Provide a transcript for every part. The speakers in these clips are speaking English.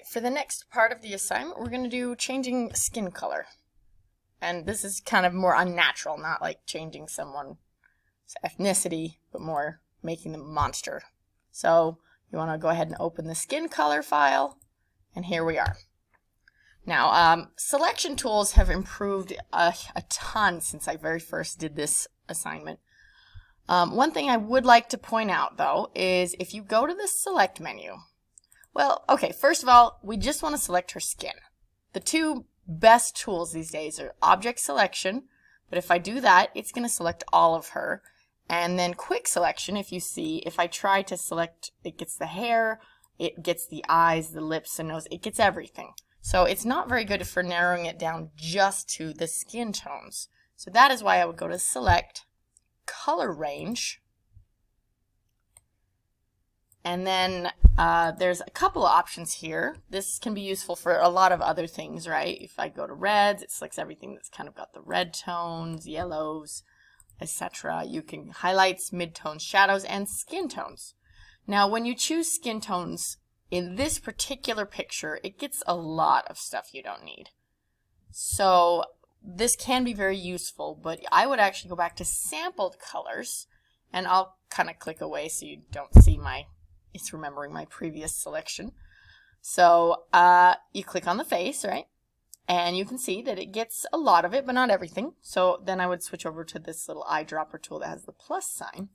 right, for the next part of the assignment, we're going to do changing skin color. And this is kind of more unnatural, not like changing someone's ethnicity, but more making them a monster. So you want to go ahead and open the skin color file, and here we are. Now, selection tools have improved a ton since I very first did this assignment. One thing I would like to point out, though, is if you go to the select menu, well, okay, first of all, we just want to select her skin. The two best tools these days are object selection, but if I do that, it's going to select all of her. And then quick selection, if you see, if I try to select, it gets the hair, it gets the eyes, the lips, the nose, it gets everything. So it's not very good for narrowing it down just to the skin tones. So that is why I would go to select, color range, and then there's a couple of options here. This can be useful for a lot of other things, right? If I go to reds, it selects everything that's kind of got the red tones, yellows, etc. You can highlights, midtones, shadows, and skin tones. Now, when you choose skin tones in this particular picture, it gets a lot of stuff you don't need. So this can be very useful, but I would actually go back to sampled colors, and I'll kind of click away so you don't see it's remembering my previous selection. So you click on the face, right? And you can see that it gets a lot of it, but not everything. So then I would switch over to this little eyedropper tool that has the plus sign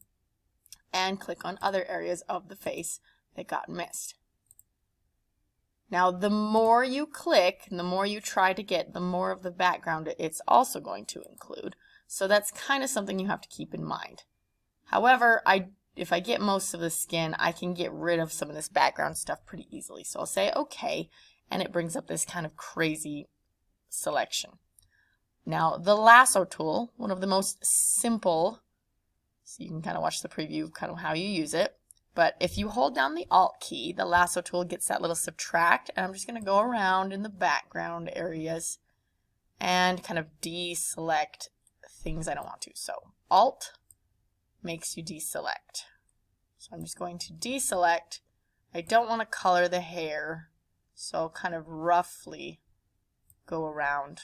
and click on other areas of the face that got missed. Now, the more you click and the more you try to get, the more of the background it's also going to include. So that's kind of something you have to keep in mind. However, if I get most of the skin, I can get rid of some of this background stuff pretty easily. So I'll say OK, and it brings up this kind of crazy selection. Now, the Lasso Tool, one of the most simple, so you can kind of watch the preview of kind of how you use it. But if you hold down the Alt key, the Lasso Tool gets that little subtract, and I'm just going to go around in the background areas and kind of deselect things I don't want to. So Alt makes you deselect. So I'm just going to deselect. I don't want to color the hair, so I'll kind of roughly go around.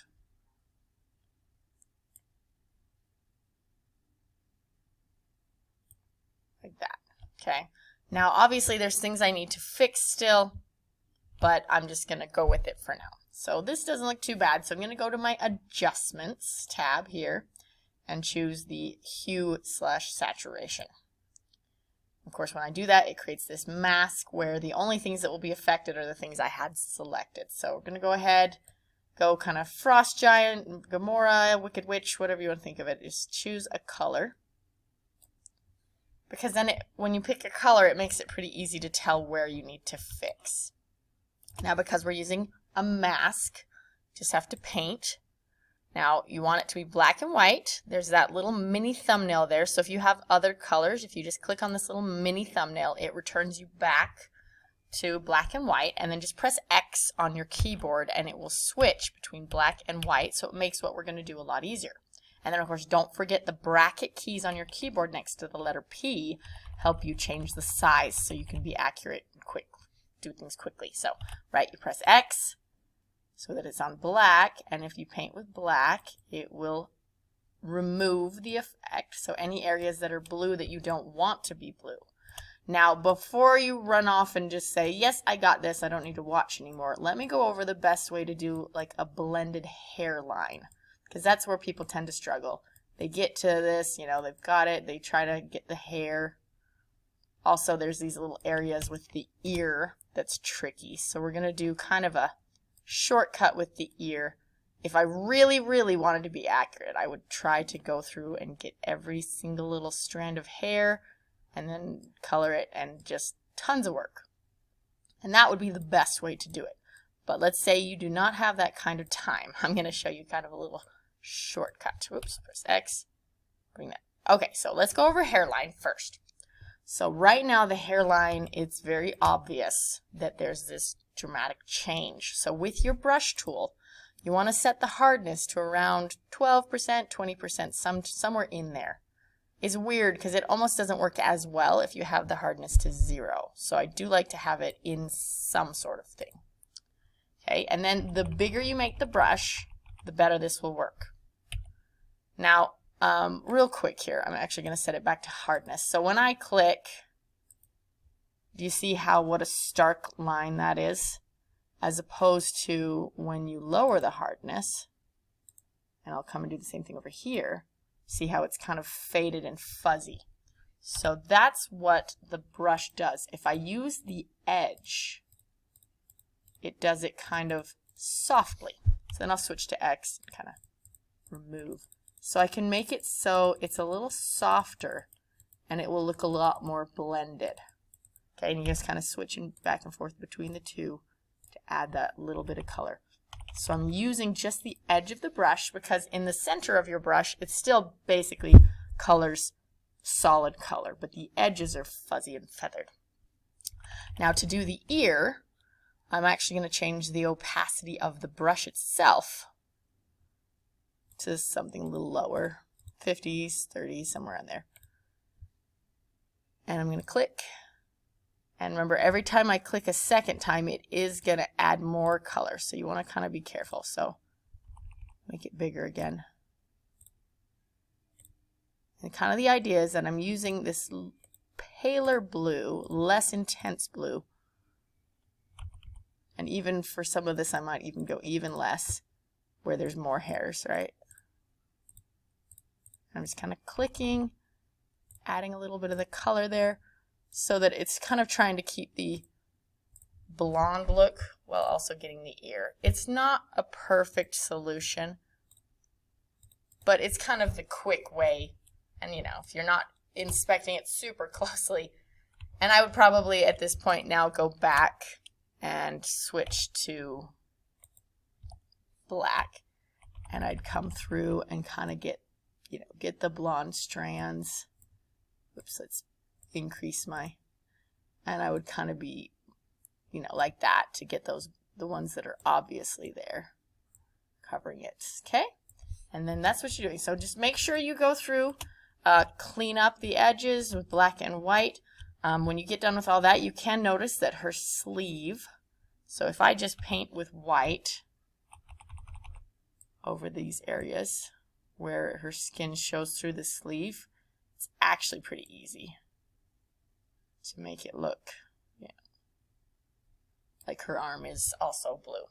Like that. Okay. Now, obviously, there's things I need to fix still, but I'm just going to go with it for now. So this doesn't look too bad. So I'm going to go to my Adjustments tab here and choose the Hue/Saturation. Of course, when I do that, it creates this mask where the only things that will be affected are the things I had selected. So we're going to go ahead, go kind of Frost Giant, Gamora, Wicked Witch, whatever you want to think of it. Just choose a color. Because then when you pick a color, it makes it pretty easy to tell where you need to fix. Now, because we're using a mask, just have to paint. Now, you want it to be black and white. There's that little mini thumbnail there. So if you have other colors, if you just click on this little mini thumbnail, it returns you back to black and white. And then just press X on your keyboard, and it will switch between black and white. So it makes what we're going to do a lot easier. And then, of course, don't forget the bracket keys on your keyboard next to the letter P help you change the size so you can be accurate and quick, do things quickly. So, right, you press X so that it's on black, and if you paint with black, it will remove the effect. So any areas that are blue that you don't want to be blue. Now, before you run off and just say, yes, I got this, I don't need to watch anymore, let me go over the best way to do like a blended hairline. Because that's where people tend to struggle. They get to this, you know, they've got it, they try to get the hair. Also, there's these little areas with the ear that's tricky. So we're going to do kind of a shortcut with the ear. If I really, really wanted to be accurate, I would try to go through and get every single little strand of hair and then color it, and just tons of work. And that would be the best way to do it. But let's say you do not have that kind of time. I'm going to show you kind of a little shortcut. Oops, press X, bring that. Okay, so let's go over hairline first. So right now the hairline, it's very obvious that there's this dramatic change. So with your brush tool, you want to set the hardness to around 12%, 20%, somewhere in there. It's weird because it almost doesn't work as well if you have the hardness to 0. So I do like to have it in some sort of thing. Okay, and then the bigger you make the brush, the better this will work. Now, real quick here, I'm actually going to set it back to hardness. So when I click, do you see what a stark line that is? As opposed to when you lower the hardness, and I'll come and do the same thing over here, see how it's kind of faded and fuzzy. So that's what the brush does. If I use the edge, it does it kind of softly. So then I'll switch to X and kind of remove. So I can make it so it's a little softer and it will look a lot more blended. Okay, and you're just kind of switching back and forth between the two to add that little bit of color. So I'm using just the edge of the brush because in the center of your brush, it still basically colors solid color, but the edges are fuzzy and feathered. Now to do the ear, I'm actually going to change the opacity of the brush itself to something a little lower, 50s, 30s, somewhere in there. And I'm going to click. And remember, every time I click a second time, it is going to add more color. So you want to kind of be careful. So make it bigger again. And kind of the idea is that I'm using this paler blue, less intense blue. And even for some of this, I might even go even less where there's more hairs, right? I'm just kind of clicking, adding a little bit of the color there so that it's kind of trying to keep the blonde look while also getting the ear. It's not a perfect solution, but it's kind of the quick way. And you know, if you're not inspecting it super closely, and I would probably at this point now go back and switch to black, and I'd come through and kind of get the blonde strands. Oops, let's increase and I would kind of be, like that to get the ones that are obviously there, covering it. Okay, and then that's what you're doing. So just make sure you go through, clean up the edges with black and white. When you get done with all that, you can notice that her sleeve, so if I just paint with white over these areas where her skin shows through the sleeve, it's actually pretty easy to make it look like her arm is also blue.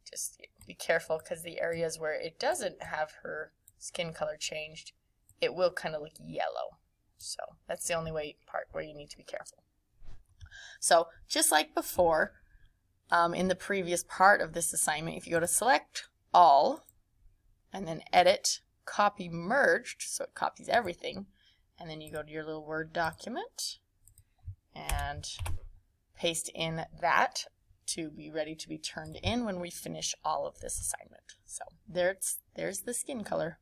Just be careful because the areas where it doesn't have her skin color changed, it will kind of look yellow. So that's the only part where you need to be careful. So just like before, in the previous part of this assignment, if you go to Select All and then Edit, Copy Merged, so it copies everything, and then you go to your little Word document and paste in that to be ready to be turned in when we finish all of this assignment. So there's the skin color.